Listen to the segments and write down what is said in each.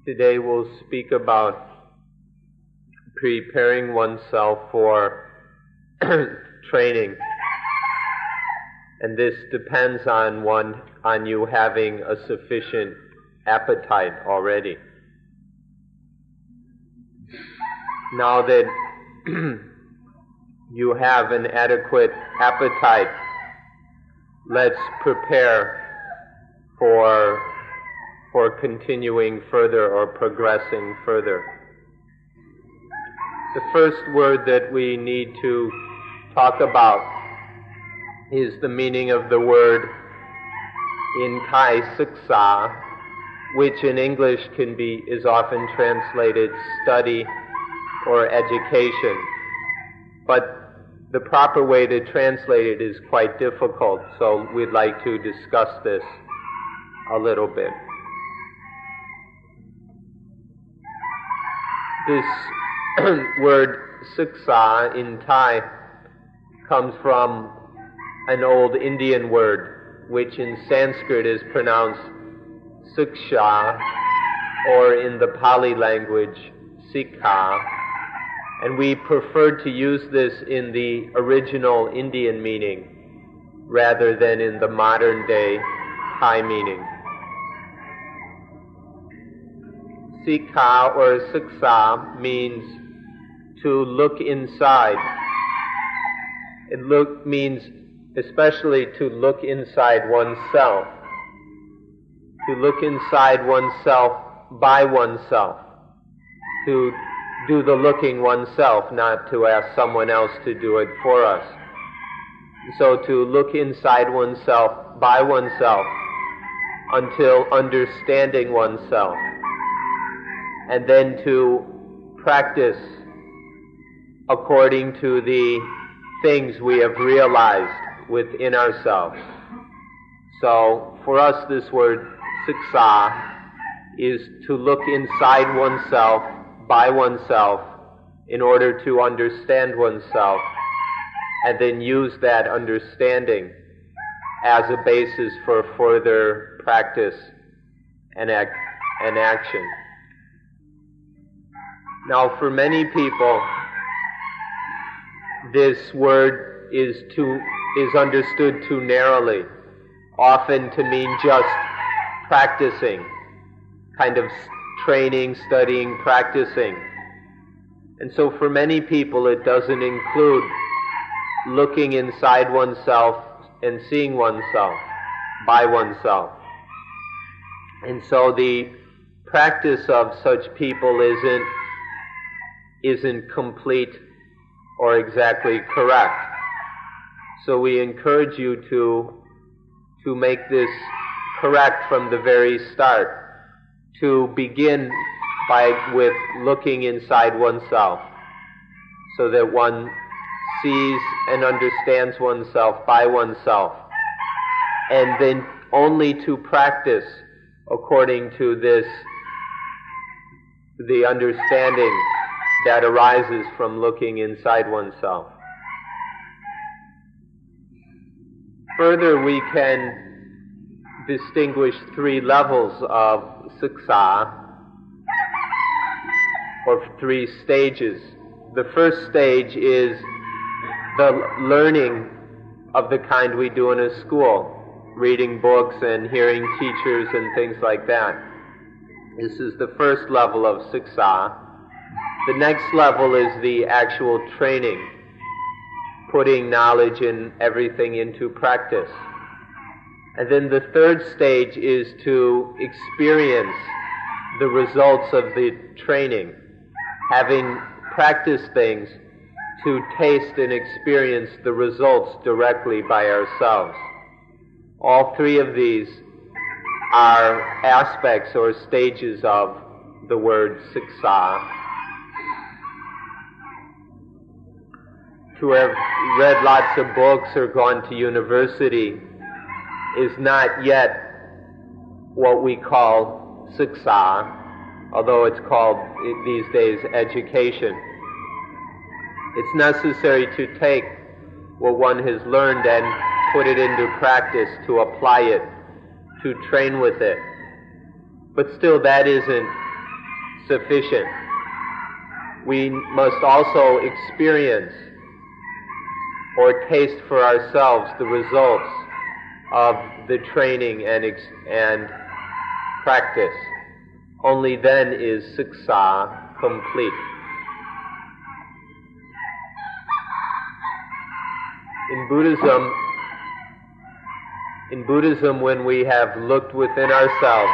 Today we'll speak about preparing oneself for training. And this depends on you having a sufficient appetite already. Now that you have an adequate appetite, let's prepare for continuing further or progressing further. The first word that we need to talk about is the meaning of the word in Thai siksa, which in English is often translated study or education. But the proper way to translate it is quite difficult, so we'd like to discuss this a little bit. This word siksa in Thai comes from an old Indian word, which in Sanskrit is pronounced siksha, or in the Pali language, sikha. And we preferred to use this in the original Indian meaning rather than in the modern day Thai meaning. Sikha or siksa means to look inside. It means especially to look inside oneself. To look inside oneself by oneself. To do the looking oneself, not to ask someone else to do it for us. So to look inside oneself by oneself until understanding oneself. And then to practice according to the things we have realized within ourselves. So for us this word siksa is to look inside oneself by oneself in order to understand oneself, and then use that understanding as a basis for further practice and action. Now, for many people, this word is understood too narrowly, often to mean just practicing, kind of training, studying, practicing. And so for many people it doesn't include looking inside oneself and seeing oneself by oneself. And so the practice of such people isn't complete or exactly correct. So we encourage you to make this correct from the very start, to begin with looking inside oneself, so that one sees and understands oneself by oneself, and then only to practice according to the understanding that arises from looking inside oneself. Further, we can distinguish three levels of siksa, or three stages. The first stage is the learning of the kind we do in a school, reading books and hearing teachers and things like that. This is the first level of siksa. The next level is the actual training, putting knowledge and everything into practice. And then the third stage is to experience the results of the training, having practiced things, to taste and experience the results directly by ourselves. All three of these are aspects or stages of the word siksa. To have read lots of books or gone to university is not yet what we call siksa, although it's called these days education. It's necessary to take what one has learned and put it into practice, to apply it, to train with it. But still, that isn't sufficient. We must also experience or taste for ourselves the results of the training and practice. Only then is siksa complete. In Buddhism, when we have looked within ourselves,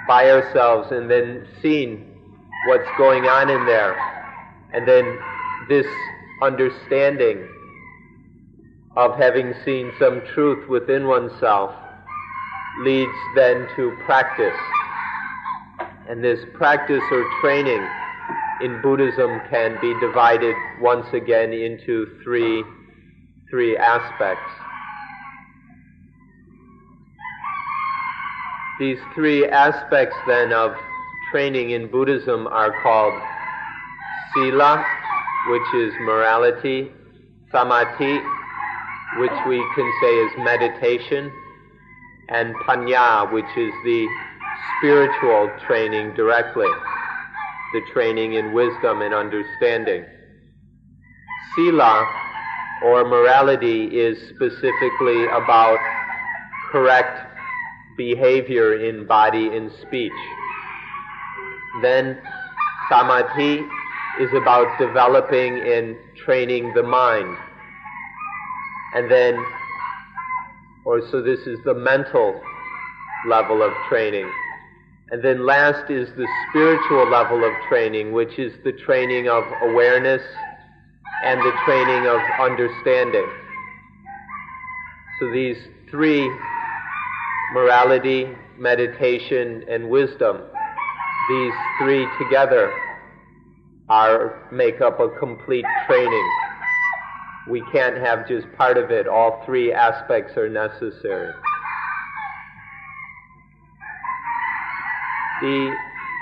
by ourselves, and then seen what's going on in there, and then this understanding of having seen some truth within oneself leads then to practice. And this practice or training in Buddhism can be divided once again into three aspects. These three aspects then of training in Buddhism are called sila, which is morality, samadhi, which we can say is meditation, and panya, which is the spiritual training directly, the training in wisdom and understanding. Sila, or morality, is specifically about correct behavior in body and speech. Then samadhi is about developing and training the mind. And then, so this is the mental level of training. And then last is the spiritual level of training, which is the training of awareness and the training of understanding. So these three, morality, meditation, and wisdom, these three together make up a complete training. We can't have just part of it. All three aspects are necessary. The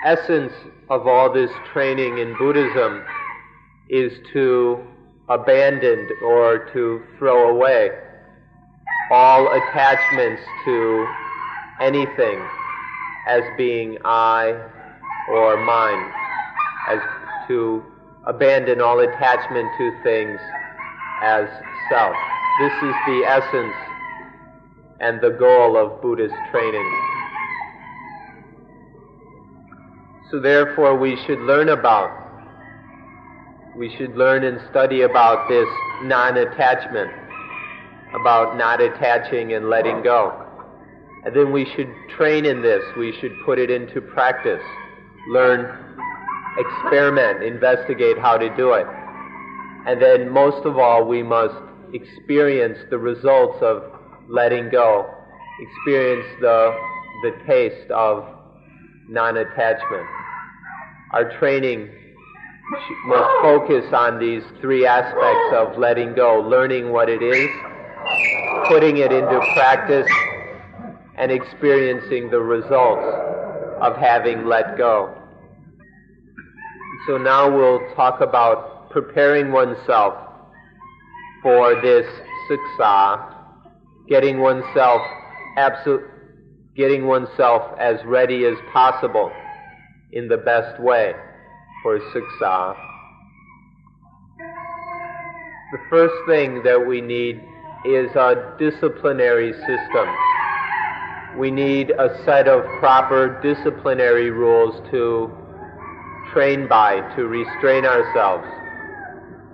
essence of all this training in Buddhism is to abandon or to throw away all attachments to anything as being I or mine, as to abandon all attachment to things as self. This is the essence and the goal of Buddhist training. So therefore we should learn and study about this non-attachment, about not attaching and letting go. And then we should train in this, we should put it into practice, learn, experiment, investigate how to do it. And then most of all, we must experience the results of letting go, experience the taste of non-attachment. Our training must focus on these three aspects of letting go, learning what it is, putting it into practice, and experiencing the results of having let go. So now we'll talk about preparing oneself for this siksa, getting oneself as ready as possible in the best way for siksa. The first thing that we need is a disciplinary system. We need a set of proper disciplinary rules to train by, to restrain ourselves.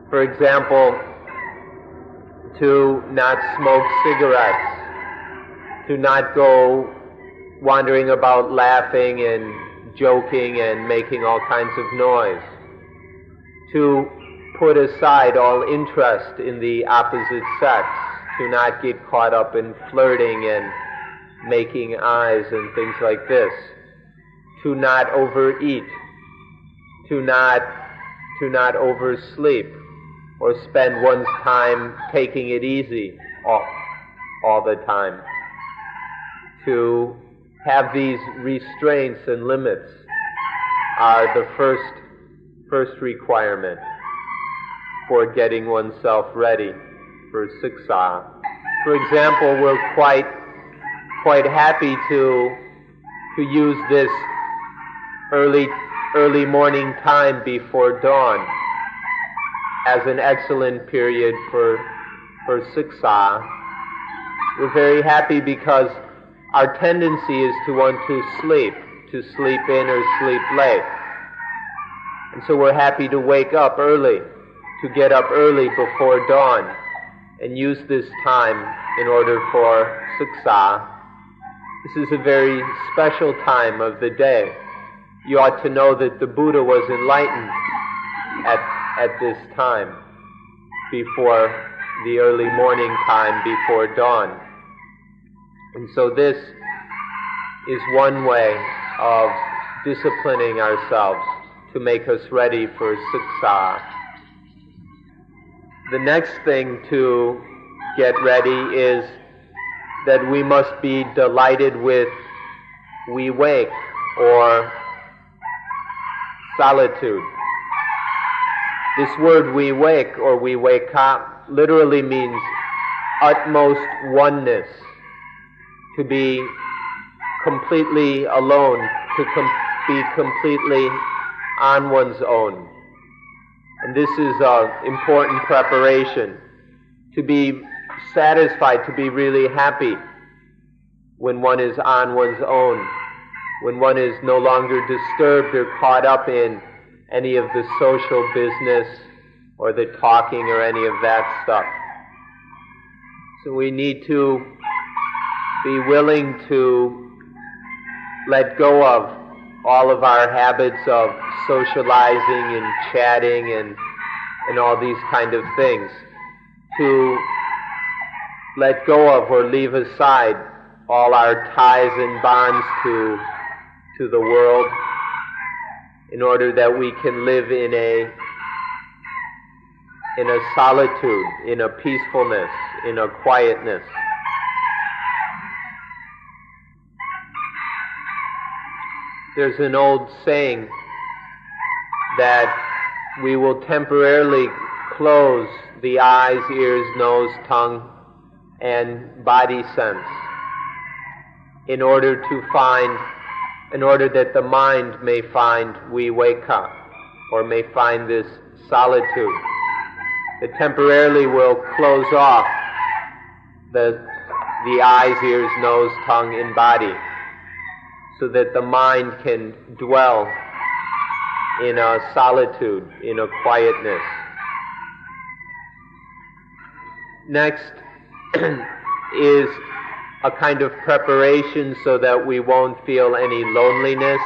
For example, to not smoke cigarettes, to not go wandering about laughing and joking and making all kinds of noise, to put aside all interest in the opposite sex, to not get caught up in flirting and making eyes and things like this, to not overeat, to not oversleep, or spend one's time taking it easy all the time. To have these restraints and limits are the first requirement for getting oneself ready for siksa. For example, we're quite happy to use this early early morning time before dawn as an excellent period for Siksa. We're very happy because our tendency is to want to sleep in or sleep late. And so we're happy to wake up early, to get up early before dawn, and use this time in order for Siksa. This is a very special time of the day. You ought to know that the Buddha was enlightened at this time, before the early morning time, before dawn. And so this is one way of disciplining ourselves to make us ready for Siksa. The next thing to get ready is that we must be delighted with vivek, or solitude. This word vivek or viveka literally means utmost oneness, to be completely alone, to be completely on one's own. And this is an important preparation, to be satisfied, to be really happy when one is on one's own, when one is no longer disturbed or caught up in any of the social business or the talking or any of that stuff. So we need to be willing to let go of all of our habits of socializing and chatting and all these kind of things, to let go of or leave aside all our ties and bonds to the world, in order that we can live in a solitude, in a peacefulness, in a quietness. There's an old saying that we will temporarily close the eyes, ears, nose, tongue, and body sense in order that the mind may find viveka, or may find this solitude. It temporarily will close off the eyes, ears, nose, tongue, and body, so that the mind can dwell in a solitude, in a quietness. Next is a kind of preparation so that we won't feel any loneliness,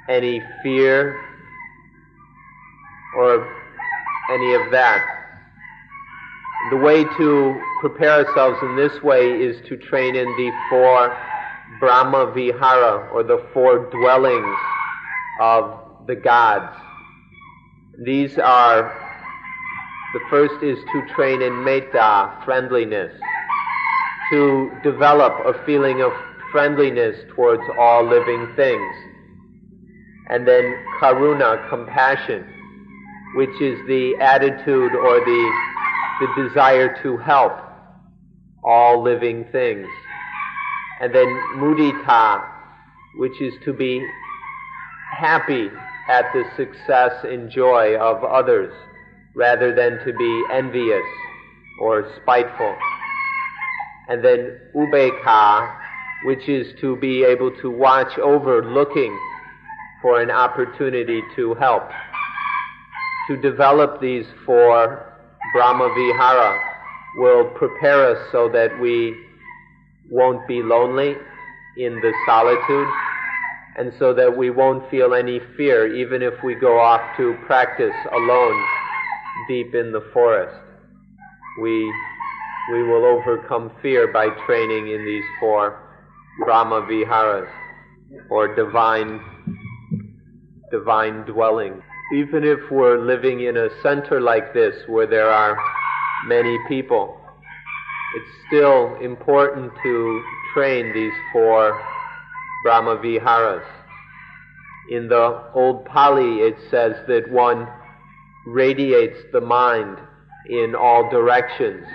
any fear, or any of that. The way to prepare ourselves in this way is to train in the 4 Brahma Vihara, or the 4 dwellings of the gods. These are, the first is to train in metta, friendliness, to develop a feeling of friendliness towards all living things. And then karuna, compassion, which is the attitude or the desire to help all living things. And then mudita, which is to be happy at the success and joy of others, rather than to be envious or spiteful. And then ubeka, which is to be able to watch over, looking for an opportunity to help. To develop these 4 Brahma Vihara will prepare us so that we won't be lonely in the solitude, and so that we won't feel any fear even if we go off to practice alone deep in the forest. We will overcome fear by training in these 4 Brahma Viharas, or divine dwelling. Even if we're living in a center like this where there are many people, it's still important to train these 4 Brahma Viharas. In the old Pali it says that one radiates the mind in all directions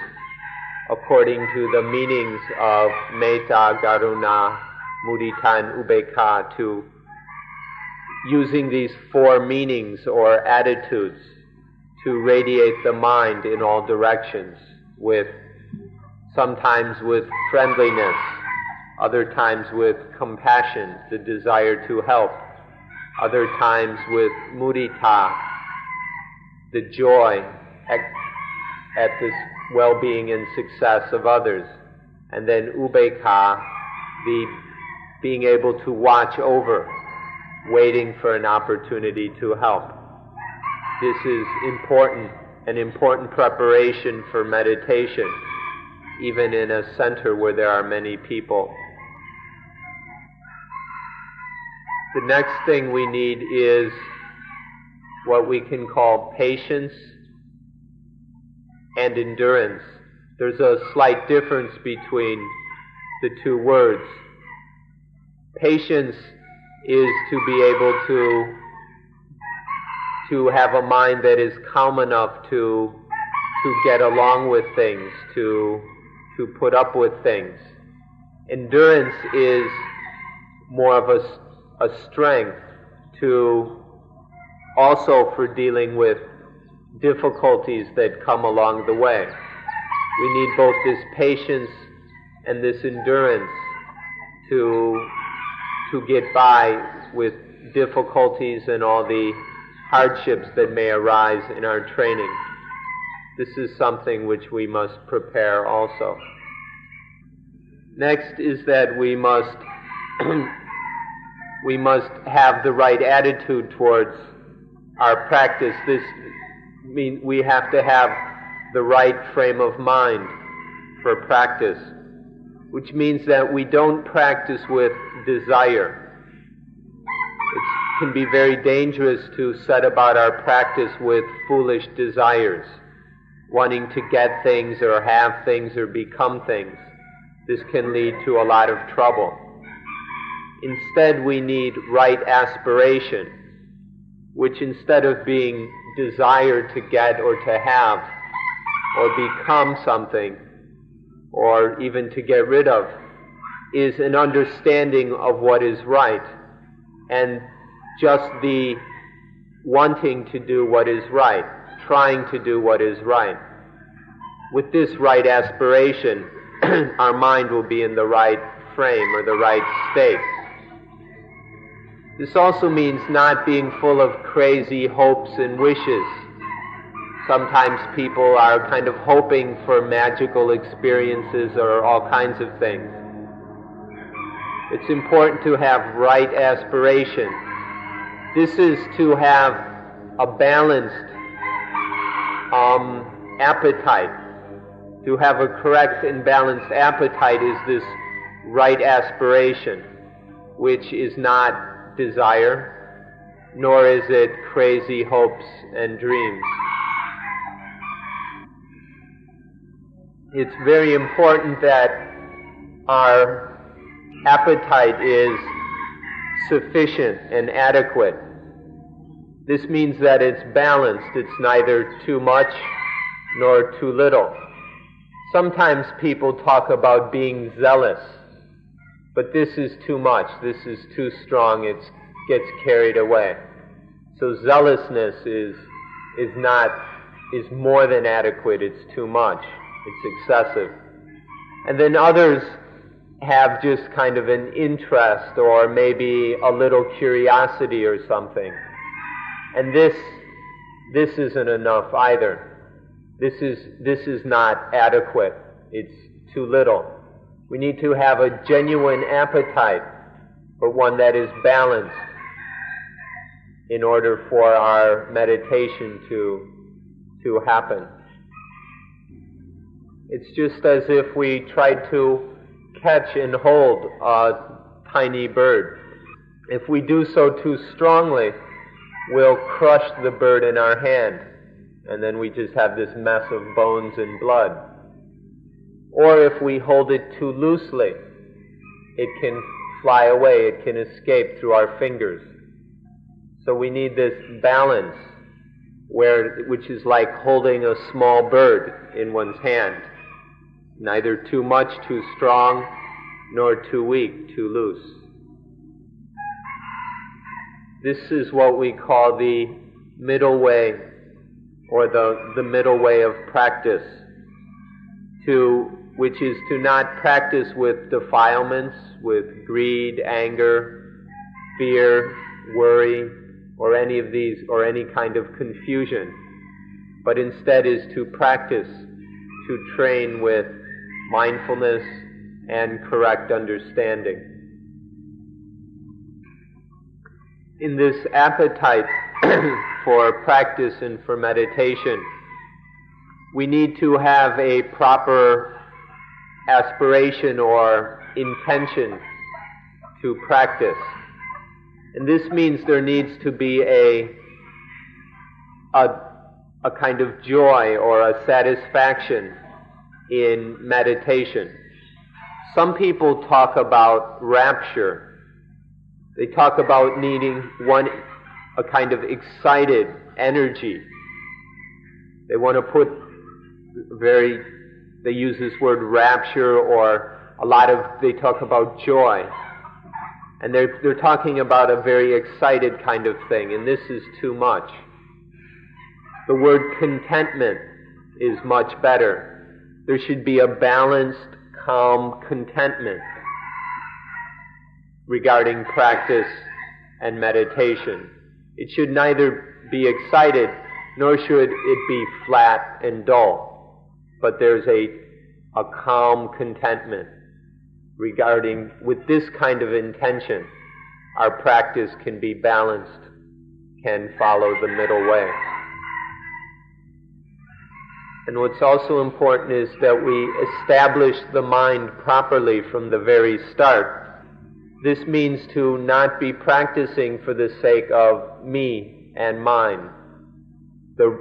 according to the meanings of metta, karuna, mudita, and ubeka, using these four meanings or attitudes to radiate the mind in all directions, sometimes with friendliness, other times with compassion, the desire to help, other times with mudita, the joy at this well-being and success of others, and then upekkha, the being able to watch over, waiting for an opportunity to help. This is an important preparation for meditation, even in a center where there are many people. The next thing we need is what we can call patience and endurance. There's a slight difference between the two words. Patience is to be able to have a mind that is calm enough to get along with things, to put up with things. Endurance is more of a strength also for dealing with difficulties that come along the way. We need both this patience and this endurance to get by with difficulties and all the hardships that may arise in our training. This is something which we must prepare also. Next is that we must have the right attitude towards our practice. This means we have to have the right frame of mind for practice, which means that we don't practice with desire. It can be very dangerous to set about our practice with foolish desires, wanting to get things or have things or become things. This can lead to a lot of trouble. Instead, we need right aspiration, which instead of being desire to get or to have or become something or even to get rid of, is an understanding of what is right and just the wanting to do what is right, trying to do what is right. With this right aspiration, our mind will be in the right frame or the right state. This also means not being full of crazy hopes and wishes. Sometimes people are kind of hoping for magical experiences or all kinds of things. It's important to have right aspiration. This is to have a balanced appetite. To have a correct and balanced appetite is this right aspiration, which is not desire, nor is it crazy hopes and dreams. It's very important that our appetite is sufficient and adequate. This means that it's balanced. It's neither too much nor too little. Sometimes people talk about being zealous, but this is too much. This is too strong. It gets carried away. So zealousness is more than adequate. It's too much. It's excessive. And then others have just kind of an interest or maybe a little curiosity or something. And this isn't enough either. This is not adequate. It's too little. We need to have a genuine appetite, but one that is balanced in order for our meditation to happen. It's just as if we tried to catch and hold a tiny bird. If we do so too strongly, we'll crush the bird in our hand, and then we just have this mess of bones and blood. Or if we hold it too loosely, it can fly away, it can escape through our fingers. So we need this balance, which is like holding a small bird in one's hand. Neither too much, too strong, nor too weak, too loose. This is what we call the middle way, or the middle way of practice, which is to not practice with defilements, with greed, anger, fear, worry, or any of these, or any kind of confusion, but instead is to practice, to train with mindfulness and correct understanding. In this appetite for practice and for meditation, we need to have a proper aspiration or intention to practice. And this means there needs to be a kind of joy or a satisfaction in meditation. Some people talk about rapture. They talk about needing a kind of excited energy. They want to put they use this word rapture, or they talk about joy. And they're talking about a very excited kind of thing, and this is too much. The word contentment is much better. There should be a balanced, calm contentment regarding practice and meditation. It should neither be excited, nor should it be flat and dull, but there's a calm contentment regarding, with this kind of intention, our practice can be balanced, can follow the middle way. And what's also important is that we establish the mind properly from the very start. This means to not be practicing for the sake of me and mine. The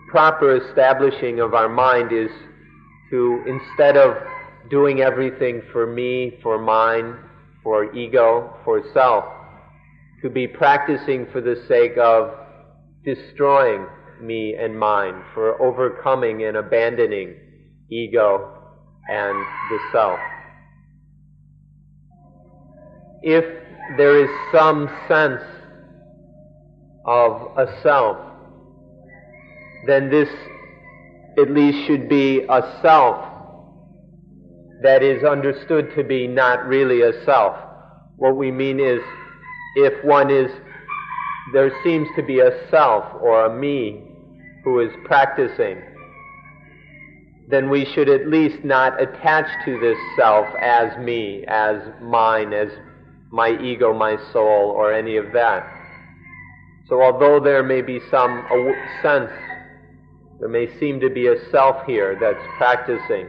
proper establishing of our mind is to, instead of doing everything for me, for mine, for ego, for self, to be practicing for the sake of destroying me and mine, for overcoming and abandoning ego and the self. If there is some sense of a self, then this at least should be a self that is understood to be not really a self. What we mean is, there seems to be a self or a me who is practicing, then we should at least not attach to this self as me, as mine, as my ego, my soul, or any of that. So although there may be some sense, there may seem to be a self here that's practicing,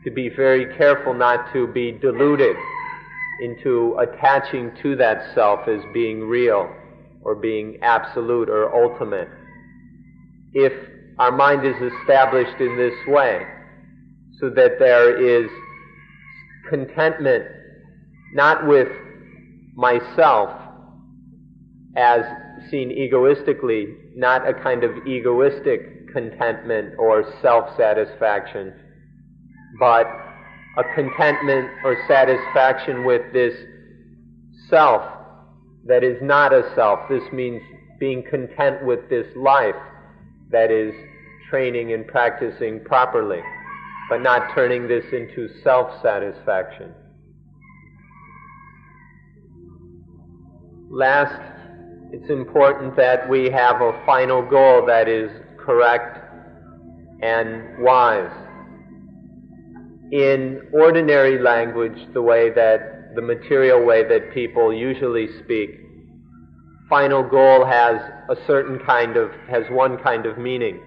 to be very careful not to be deluded into attaching to that self as being real or being absolute or ultimate. If our mind is established in this way, so that there is contentment not with myself as seen egoistically, not a kind of egoistic contentment or self-satisfaction, but a contentment or satisfaction with this self that is not a self. This means being content with this life that is training and practicing properly, but not turning this into self-satisfaction. Last, it's important that we have a final goal that is correct and wise. In ordinary language, the material way that people usually speak, final goal has one kind of meaning.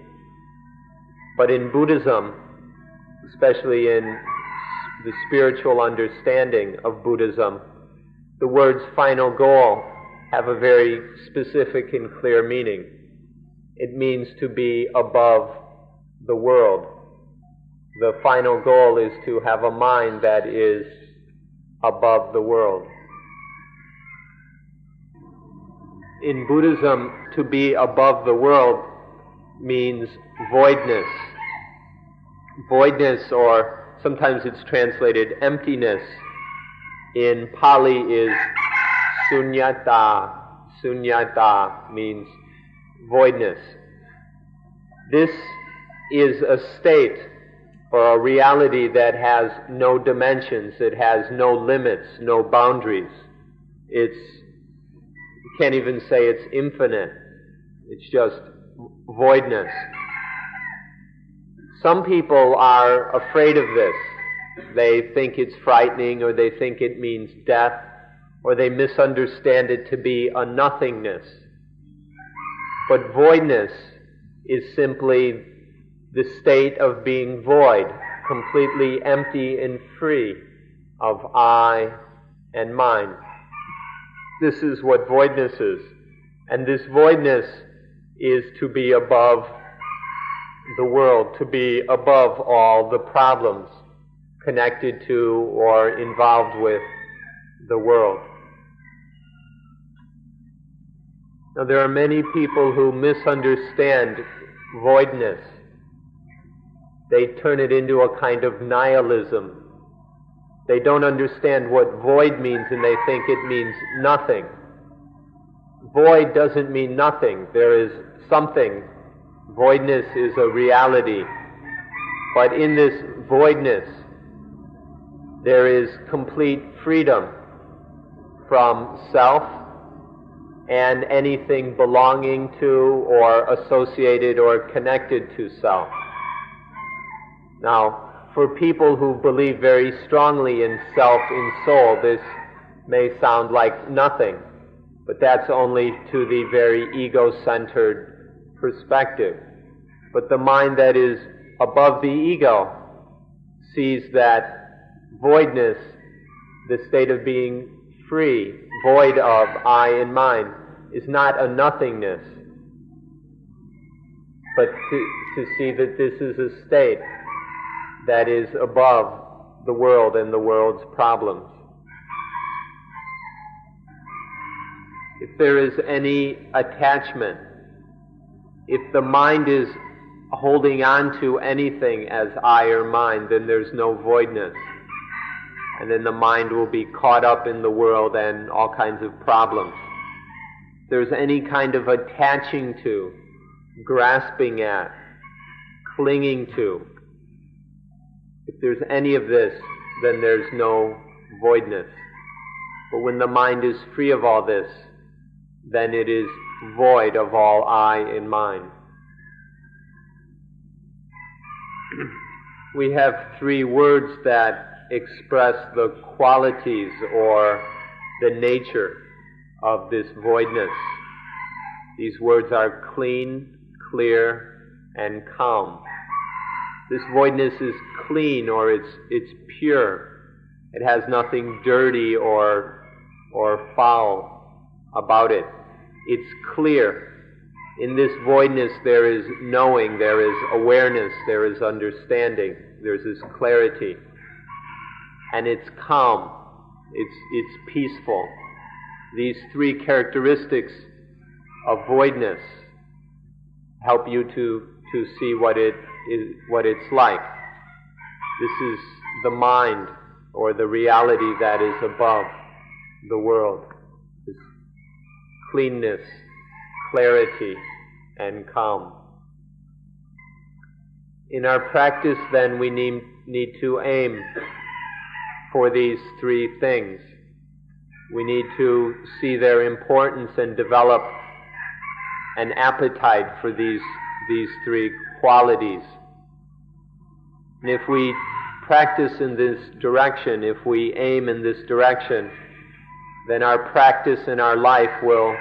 But in Buddhism, especially in the spiritual understanding of Buddhism, the words final goal have a very specific and clear meaning. It means to be above the world. The final goal is to have a mind that is above the world. In Buddhism, to be above the world means voidness. Voidness, or sometimes it's translated emptiness, in Pali is sunyata. Sunyata means voidness. This is a state or a reality that has no dimensions, it has no limits, no boundaries. You can't even say it's infinite. It's just voidness. Some people are afraid of this. They think it's frightening, or they think it means death, or they misunderstand it to be a nothingness. But voidness is simply the state of being void, completely empty and free of I and mine. This is what voidness is. And this voidness is to be above the world, to be above all the problems connected to or involved with the world. Now, there are many people who misunderstand voidness. They turn it into a kind of nihilism. They don't understand what void means, and they think it means nothing. Void doesn't mean nothing. There is something. Voidness is a reality. But in this voidness, there is complete freedom from self and anything belonging to or associated or connected to self. Now, for people who believe very strongly in self, in soul, this may sound like nothing, but that's only to the very ego-centered perspective. But the mind that is above the ego sees that voidness, the state of being free, void of I and mine, is not a nothingness, but to see that this is a state that is above the world and the world's problems. If there is any attachment, if the mind is holding on to anything as I or mine, then there's no voidness. And then the mind will be caught up in the world and all kinds of problems. If there's any kind of attaching to, grasping at, clinging to, if there's any of this, then there's no voidness. But when the mind is free of all this, then it is void of all I and mine. We have three words that express the qualities or the nature of this voidness. These words are clean, clear, and calm. This voidness is clean, or it's pure. It has nothing dirty or foul about it. It's clear. In this voidness there is knowing, there is awareness, there is understanding, there's this clarity. And it's calm, it's peaceful. These three characteristics of voidness help you to see what it's like. This is the mind, or the reality that is above the world. This cleanness, clarity, and calm. In our practice, then, we need to aim for these three things. We need to see their importance and develop an appetite for these three qualities. And if we practice in this direction, if we aim in this direction, then our practice and our life will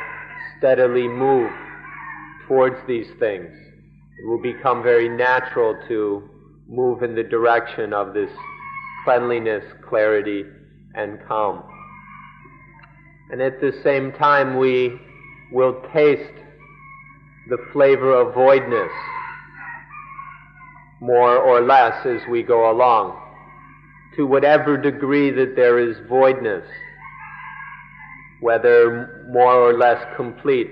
steadily move towards these things. It will become very natural to move in the direction of this cleanliness, clarity, and calm. And at the same time, we will taste the flavor of voidness more or less as we go along. To whatever degree that there is voidness, whether more or less complete,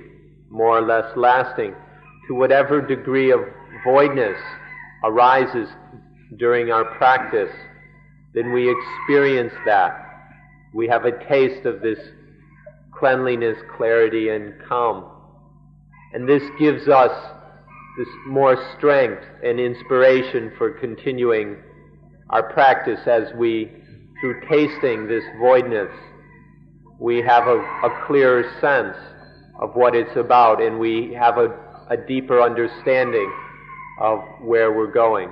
more or less lasting, to whatever degree of voidness arises during our practice, then we experience that. We have a taste of this cleanliness, clarity, and calm. And this gives us this more strength and inspiration for continuing our practice as we, through tasting this voidness, we have a clearer sense of what it's about, and we have a deeper understanding of where we're going.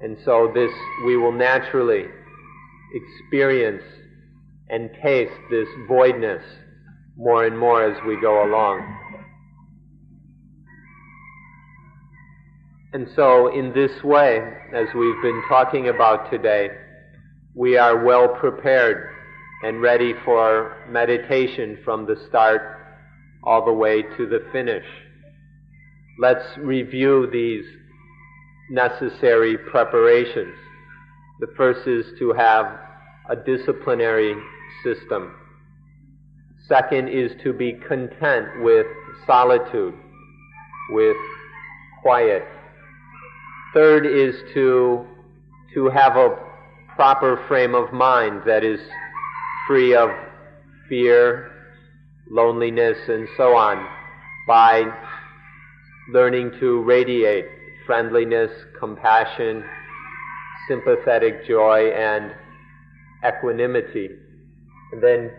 And so this, we will naturally experience and taste this voidness more and more as we go along. And so in this way, as we've been talking about today, we are well prepared and ready for meditation from the start all the way to the finish. Let's review these necessary preparations. The first is to have a disciplinary system. Second is to be content with solitude, with quiet. Third is to have a proper frame of mind that is free of fear, loneliness, and so on, by learning to radiate friendliness, compassion, sympathetic joy, and equanimity. And then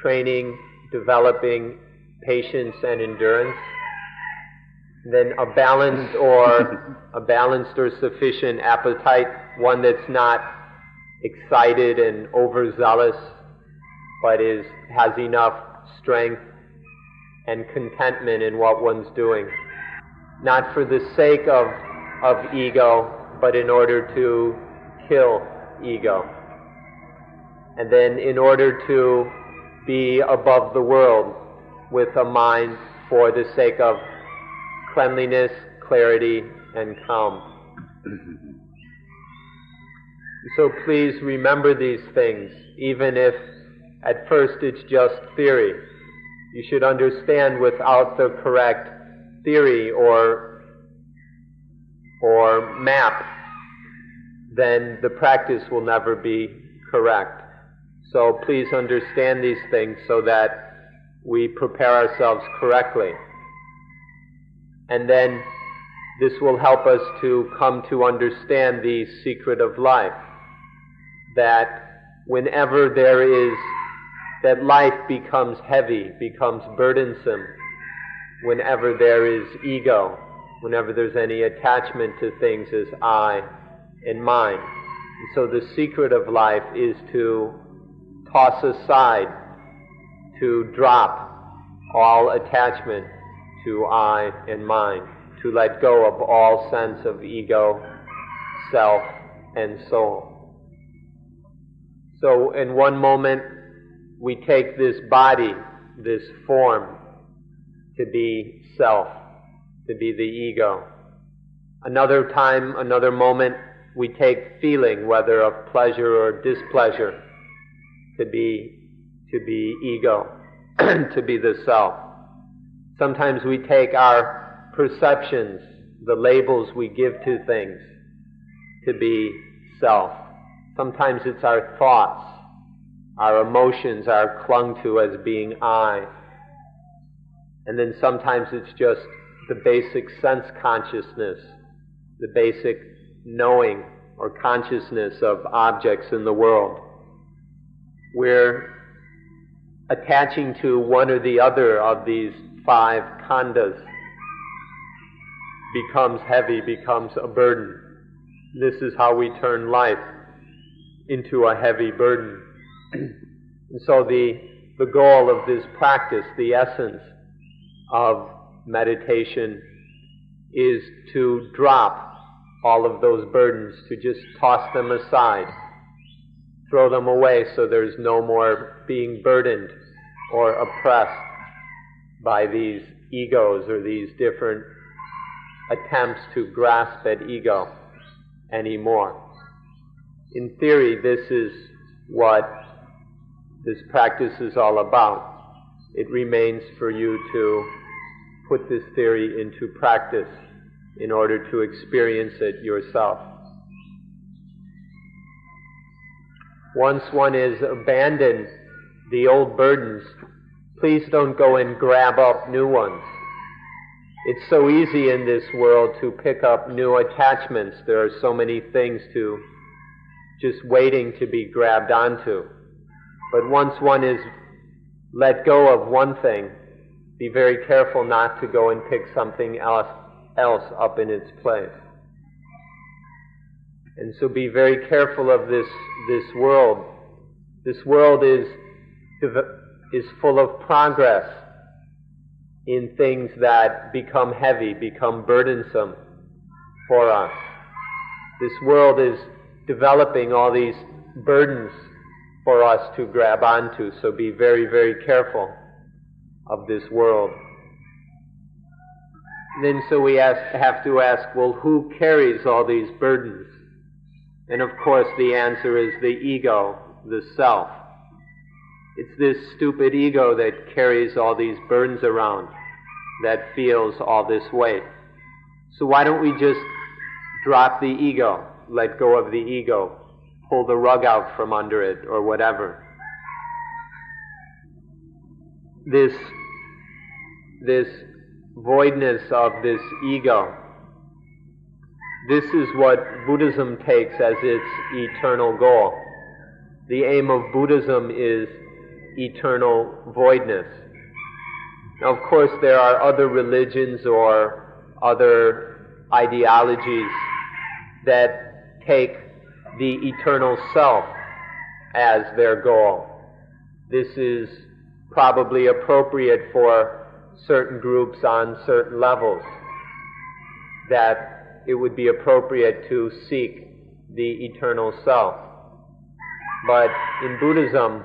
training, developing patience and endurance. And then a balanced or sufficient appetite, one that's not excited and overzealous, but has enough strength and contentment in what one's doing. Not for the sake of ego, but in order to kill ego. And then in order to be above the world with a mind for the sake of cleanliness, clarity, and calm. So please remember these things, even if at first it's just theory. You should understand without the correct theory or map, then the practice will never be correct. So please understand these things so that we prepare ourselves correctly. And then this will help us to come to understand the secret of life, that whenever that life becomes heavy, becomes burdensome, whenever there is ego, whenever there's any attachment to things as I and mine. And so the secret of life is to toss aside, to drop all attachment to I and mine, to let go of all sense of ego, self, and soul. So in one moment, we take this body, this form, to be self, to be the ego. Another time, another moment, we take feeling, whether of pleasure or displeasure, to be ego, to be the self. Sometimes we take our perceptions, the labels we give to things, to be self. Sometimes it's our thoughts, our emotions are clung to as being I. And then sometimes it's just the basic sense consciousness, the basic knowing or consciousness of objects in the world. We're attaching to one or the other of these 5 khandhas, becomes heavy, becomes a burden. This is how we turn life into a heavy burden. And so the goal of this practice, the essence of meditation, is to drop all of those burdens, to just toss them aside, throw them away so there's no more being burdened or oppressed by these egos or these different attempts to grasp at ego anymore. In theory, this is what this practice is all about. It remains for you to put this theory into practice in order to experience it yourself. Once one has abandoned the old burdens please don't go and grab up new ones. It's so easy in this world to pick up new attachments. There are so many things to just waiting to be grabbed onto. But once one is let go of one thing, be very careful not to go and pick something else up in its place. And so be very careful of this world. This world is full of progress in things that become heavy, become burdensome for us. This world is developing all these burdens for us to grab onto, so be very, very careful of this world. Then so we have to ask, well, who carries all these burdens? And of course the answer is the ego, the self. It's this stupid ego that carries all these burdens around, that feels all this weight. So why don't we just drop the ego, let go of the ego, pull the rug out from under it, or whatever. This voidness of this ego, this is what Buddhism takes as its eternal goal. The aim of Buddhism is eternal voidness. Now, of course, there are other religions or other ideologies that take the eternal self as their goal. This is probably appropriate for certain groups on certain levels, that it would be appropriate to seek the eternal self. But in Buddhism,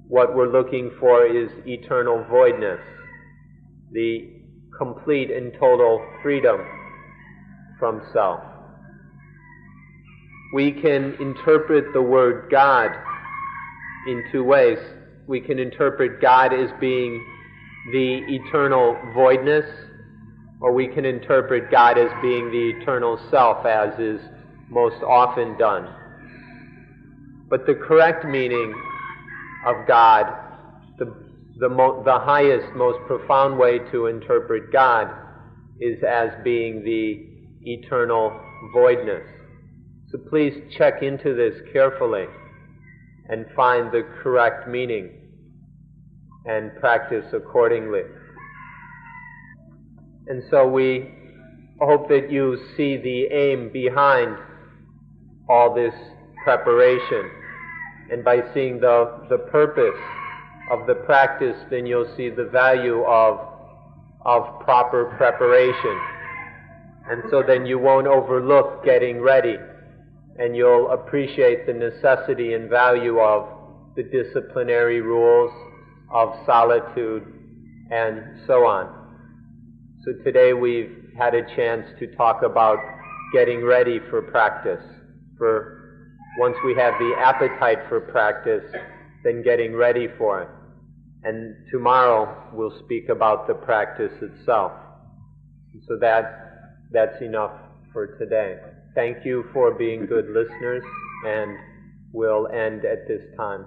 what we're looking for is eternal voidness, the complete and total freedom from self. We can interpret the word God in two ways. We can interpret God as being the eternal voidness, or we can interpret God as being the eternal self, as is most often done. But the correct meaning of God, the highest, most profound way to interpret God is as being the eternal voidness. So please check into this carefully and find the correct meaning and practice accordingly. And so we hope that you see the aim behind all this preparation. And by seeing the purpose of the practice, then you'll see the value of proper preparation. And so then you won't overlook getting ready, and you'll appreciate the necessity and value of the disciplinary rules of solitude and so on. So today we've had a chance to talk about getting ready for practice. For once we have the appetite for practice, then getting ready for it. And tomorrow we'll speak about the practice itself. So that's enough for today. Thank you for being good listeners, and we'll end at this time.